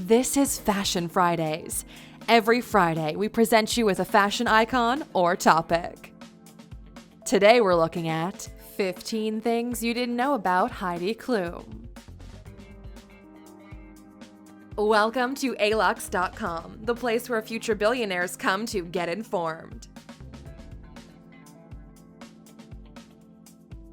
This is Fashion Fridays. Every Friday, we present you with a fashion icon or topic. Today, we're looking at 15 things you didn't know about Heidi Klum. Welcome to Alux.com, the place where future billionaires come to get informed.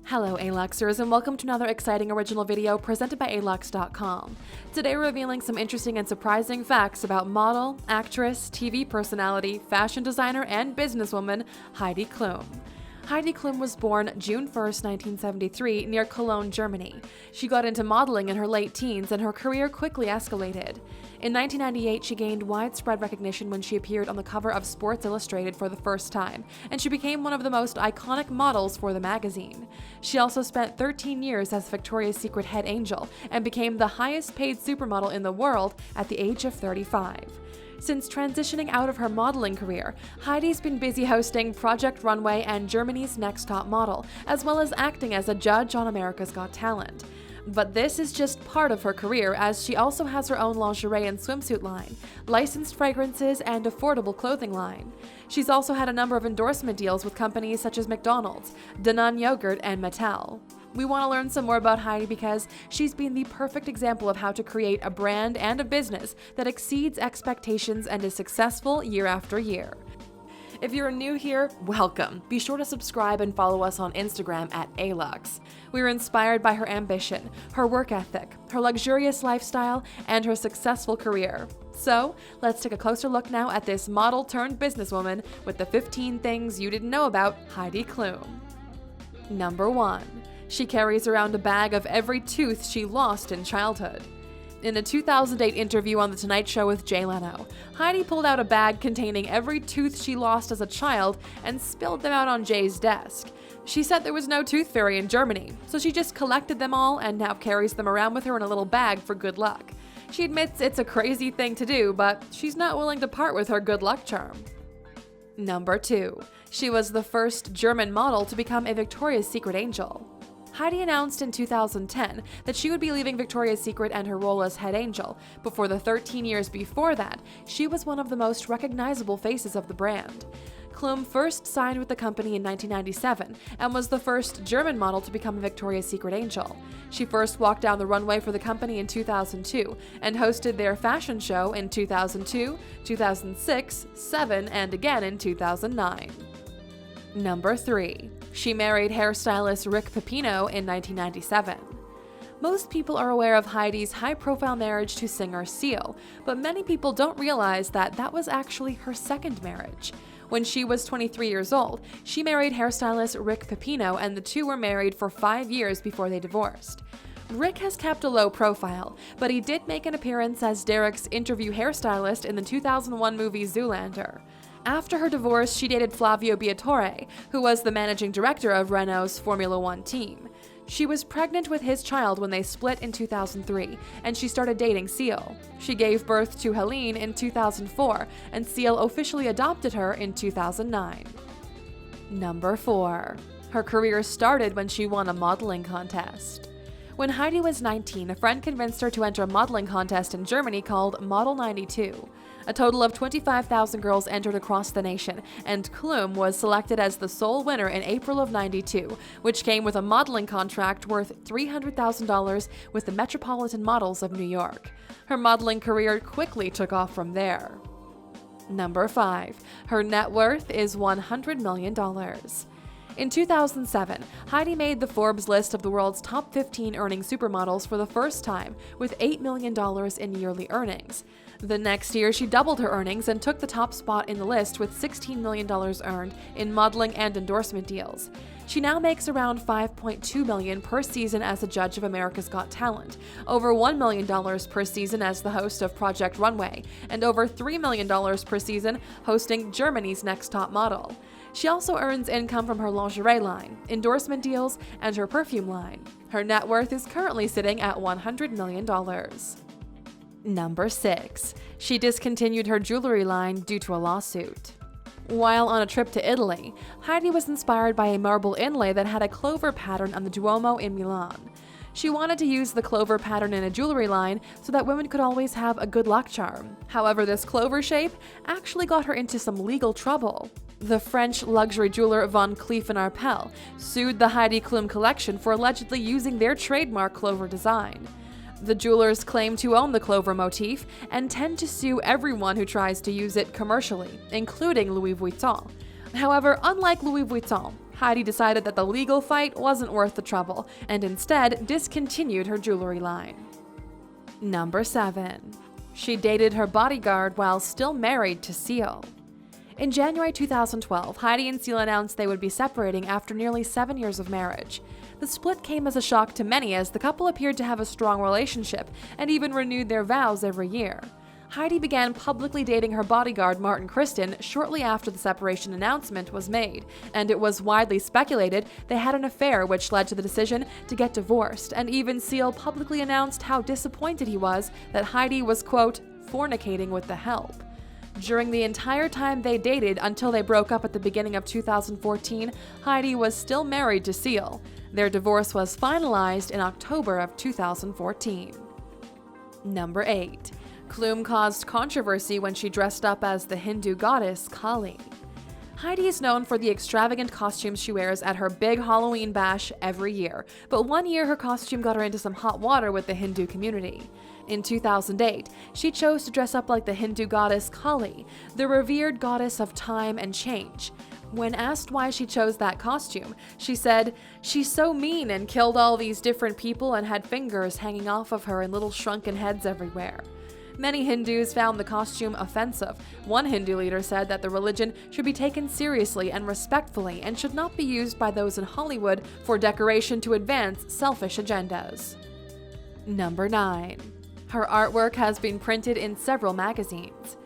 Hello Aluxers, and welcome to another exciting original video presented by Alux.com. Today we're revealing some interesting and surprising facts about model, actress, TV personality, fashion designer, and businesswoman Heidi Klum. Heidi Klum was born June 1st, 1973, near Cologne, Germany. She got into modeling in her late teens, and her career quickly escalated. In 1998, she gained widespread recognition when she appeared on the cover of Sports Illustrated for the first time, and she became one of the most iconic models for the magazine. She also spent 13 years as Victoria's Secret head angel, and became the highest-paid supermodel in the world at the age of 35. Since transitioning out of her modeling career, Heidi's been busy hosting Project Runway and Germany's Next Top Model, as well as acting as a judge on America's Got Talent. But this is just part of her career, as she also has her own lingerie and swimsuit line, licensed fragrances, and affordable clothing line. She's also had a number of endorsement deals with companies such as McDonald's, Danone Yogurt, and Mattel. We want to learn some more about Heidi because she's been the perfect example of how to create a brand and a business that exceeds expectations and is successful year after year. If you're new here, welcome. Be sure to subscribe and follow us on Instagram at Alux. We were inspired by her ambition, her work ethic, her luxurious lifestyle, and her successful career. So, let's take a closer look now at this model turned businesswoman with the 15 things you didn't know about Heidi Klum. Number 1. She carries around a bag of every tooth she lost in childhood. In a 2008 interview on The Tonight Show with Jay Leno, Heidi pulled out a bag containing every tooth she lost as a child and spilled them out on Jay's desk. She said there was no tooth fairy in Germany, so she just collected them all and now carries them around with her in a little bag for good luck. She admits it's a crazy thing to do, but she's not willing to part with her good luck charm. Number 2. She was the first German model to become a Victoria's Secret angel. Heidi announced in 2010 that she would be leaving Victoria's Secret and her role as head angel, but for the 13 years before that, she was one of the most recognizable faces of the brand. Klum first signed with the company in 1997 and was the first German model to become a Victoria's Secret angel. She first walked down the runway for the company in 2002 and hosted their fashion show in 2002, 2006, 2007, and again in 2009. Number 3. She married hairstylist Rick Pitino in 1997. Most people are aware of Heidi's high-profile marriage to singer Seal, but many people don't realize that that was actually her second marriage. When she was 23 years old, she married hairstylist Rick Pitino, and the two were married for 5 years before they divorced. Rick has kept a low profile, but he did make an appearance as Derek's interview hairstylist in the 2001 movie Zoolander. After her divorce, she dated Flavio Briatore, who was the managing director of Renault's Formula One team. She was pregnant with his child when they split in 2003, and she started dating Seal. She gave birth to Helene in 2004, and Seal officially adopted her in 2009. Number 4. Her career started when she won a modeling contest. When Heidi was 19, a friend convinced her to enter a modeling contest in Germany called Model 92. A total of 25,000 girls entered across the nation, and Klum was selected as the sole winner in April of '92, which came with a modeling contract worth $300,000 with the Metropolitan Models of New York. Her modeling career quickly took off from there. Number 5. Her net worth is $100 million. In 2007, Heidi made the Forbes list of the world's top 15 earning supermodels for the first time, with $8 million in yearly earnings. The next year, she doubled her earnings and took the top spot in the list with $16 million earned in modeling and endorsement deals. She now makes around $5.2 million per season as a judge of America's Got Talent, over $1 million per season as the host of Project Runway, and over $3 million per season hosting Germany's Next Top Model. She also earns income from her lingerie line, endorsement deals, and her perfume line. Her net worth is currently sitting at $100 million. Number 6. She discontinued her jewelry line due to a lawsuit. While on a trip to Italy, Heidi was inspired by a marble inlay that had a clover pattern on the Duomo in Milan. She wanted to use the clover pattern in a jewelry line so that women could always have a good luck charm. However, this clover shape actually got her into some legal trouble. The French luxury jeweler Van Cleef & Arpels sued the Heidi Klum collection for allegedly using their trademark clover design. The jewelers claim to own the clover motif and tend to sue everyone who tries to use it commercially, including Louis Vuitton. However, unlike Louis Vuitton, Heidi decided that the legal fight wasn't worth the trouble and instead discontinued her jewelry line. Number 7. She dated her bodyguard while still married to Seal. In January 2012, Heidi and Seal announced they would be separating after nearly 7 years of marriage. The split came as a shock to many as the couple appeared to have a strong relationship and even renewed their vows every year. Heidi began publicly dating her bodyguard Martin Kristen shortly after the separation announcement was made, and it was widely speculated they had an affair, which led to the decision to get divorced, and even Seal publicly announced how disappointed he was that Heidi was, quote, fornicating with the help. During the entire time they dated until they broke up at the beginning of 2014, Heidi was still married to Seal. Their divorce was finalized in October of 2014. Number 8. Klum caused controversy when she dressed up as the Hindu goddess Kali. Heidi is known for the extravagant costumes she wears at her big Halloween bash every year, but one year her costume got her into some hot water with the Hindu community. In 2008, she chose to dress up like the Hindu goddess Kali, the revered goddess of time and change. When asked why she chose that costume, she said, "She's so mean and killed all these different people and had fingers hanging off of her and little shrunken heads everywhere." Many Hindus found the costume offensive. One Hindu leader said that the religion should be taken seriously and respectfully and should not be used by those in Hollywood for decoration to advance selfish agendas. Number 9. Her artwork has been printed in several magazines.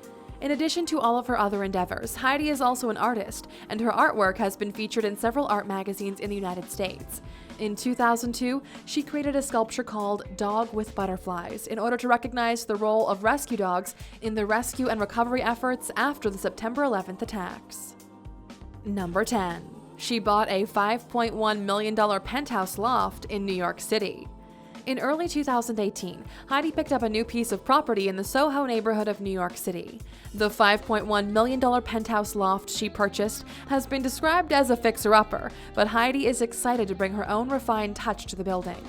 In addition to all of her other endeavors, Heidi is also an artist, and her artwork has been featured in several art magazines in the United States. In 2002, she created a sculpture called Dog with Butterflies in order to recognize the role of rescue dogs in the rescue and recovery efforts after the September 11th attacks. Number 10. She bought a $5.1 million penthouse loft in New York City. In early 2018, Heidi picked up a new piece of property in the Soho neighborhood of New York City. The $5.1 million penthouse loft she purchased has been described as a fixer-upper, but Heidi is excited to bring her own refined touch to the building.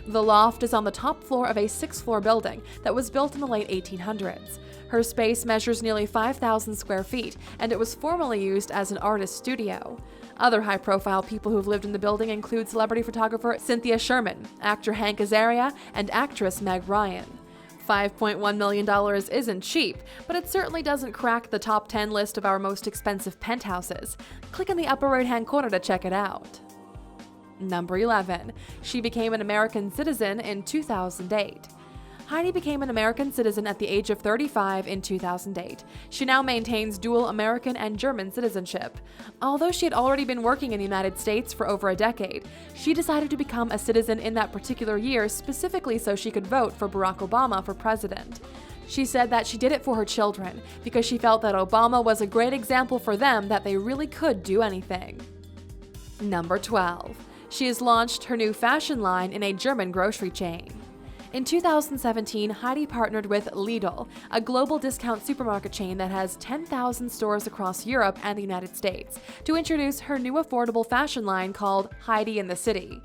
The loft is on the top floor of a 6-floor building that was built in the late 1800s. Her space measures nearly 5,000 square feet, and it was formerly used as an artist's studio. Other high-profile people who've lived in the building include celebrity photographer Cynthia Sherman, actor Hank Azaria, and actress Meg Ryan. $5.1 million isn't cheap, but it certainly doesn't crack the top 10 list of our most expensive penthouses. Click in the upper right-hand corner to check it out. Number 11. She became an American citizen in 2008. Heidi became an American citizen at the age of 35 in 2008. She now maintains dual American and German citizenship. Although she had already been working in the United States for over a decade, she decided to become a citizen in that particular year specifically so she could vote for Barack Obama for president. She said that she did it for her children because she felt that Obama was a great example for them that they really could do anything. Number 12. She has launched her new fashion line in a German grocery chain. In 2017, Heidi partnered with Lidl, a global discount supermarket chain that has 10,000 stores across Europe and the United States, to introduce her new affordable fashion line called Heidi in the City.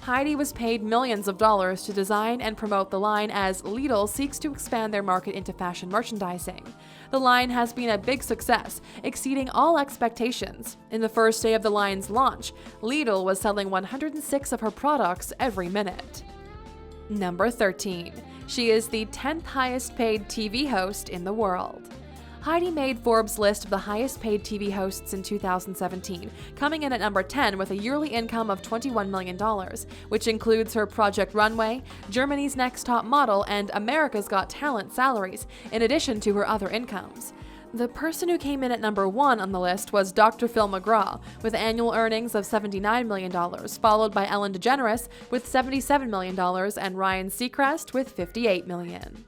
Heidi was paid millions of dollars to design and promote the line as Lidl seeks to expand their market into fashion merchandising. The line has been a big success, exceeding all expectations. In the first day of the line's launch, Lidl was selling 106 of her products every minute. Number 13. She is the 10th highest paid TV host in the world. Heidi made Forbes' list of the highest paid TV hosts in 2017, coming in at number 10 with a yearly income of $21 million, which includes her Project Runway, Germany's Next Top Model, and America's Got Talent salaries, in addition to her other incomes. The person who came in at number 1 on the list was Dr. Phil McGraw, with annual earnings of $79 million, followed by Ellen DeGeneres with $77 million and Ryan Seacrest with $58 million.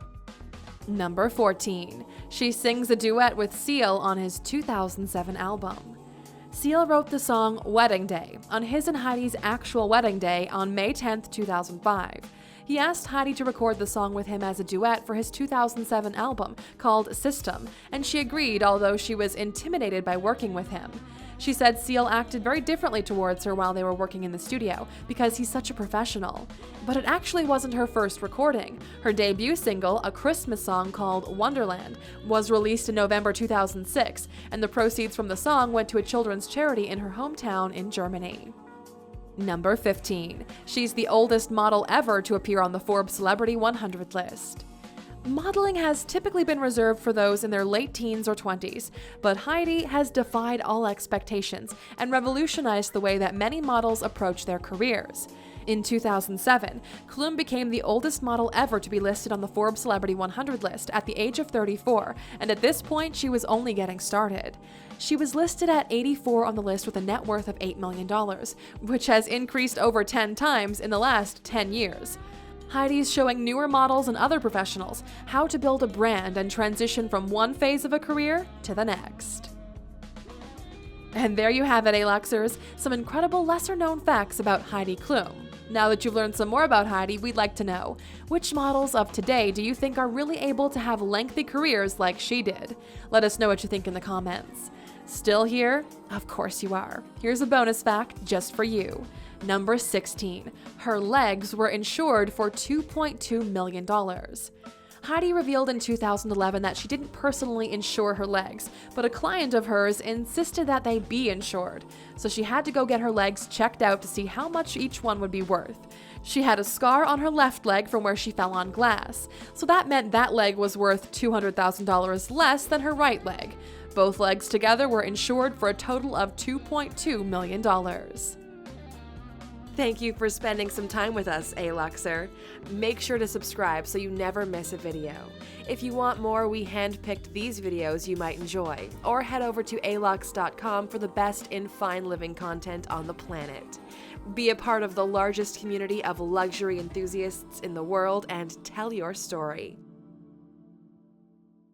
Number 14. She sings a duet with Seal on his 2007 album. Seal wrote the song Wedding Day on his and Heidi's actual wedding day on May 10, 2005. He asked Heidi to record the song with him as a duet for his 2007 album called System, and she agreed, although she was intimidated by working with him. She said Seal acted very differently towards her while they were working in the studio because he's such a professional. But it actually wasn't her first recording. Her debut single, a Christmas song called Wonderland, was released in November 2006, and the proceeds from the song went to a children's charity in her hometown in Germany. Number 15. She's the oldest model ever to appear on the Forbes Celebrity 100 list. Modeling has typically been reserved for those in their late teens or 20s, but Heidi has defied all expectations and revolutionized the way that many models approach their careers. In 2007, Klum became the oldest model ever to be listed on the Forbes Celebrity 100 list at the age of 34, and at this point she was only getting started. She was listed at 84 on the list with a net worth of $8 million, which has increased over 10 times in the last 10 years. Heidi's showing newer models and other professionals how to build a brand and transition from one phase of a career to the next. And there you have it, Aluxers, some incredible lesser-known facts about Heidi Klum. Now that you've learned some more about Heidi, we'd like to know, which models of today do you think are really able to have lengthy careers like she did? Let us know what you think in the comments. Still here? Of course you are. Here's a bonus fact just for you. Number 16. Her legs were insured for $2.2 million. Heidi revealed in 2011 that she didn't personally insure her legs, but a client of hers insisted that they be insured, so she had to go get her legs checked out to see how much each one would be worth. She had a scar on her left leg from where she fell on glass, so that meant that leg was worth $200,000 less than her right leg. Both legs together were insured for a total of $2.2 million. Thank you for spending some time with us, Aluxer. Make sure to subscribe so you never miss a video. If you want more, we handpicked these videos you might enjoy, or head over to Alux.com for the best in fine living content on the planet. Be a part of the largest community of luxury enthusiasts in the world and tell your story.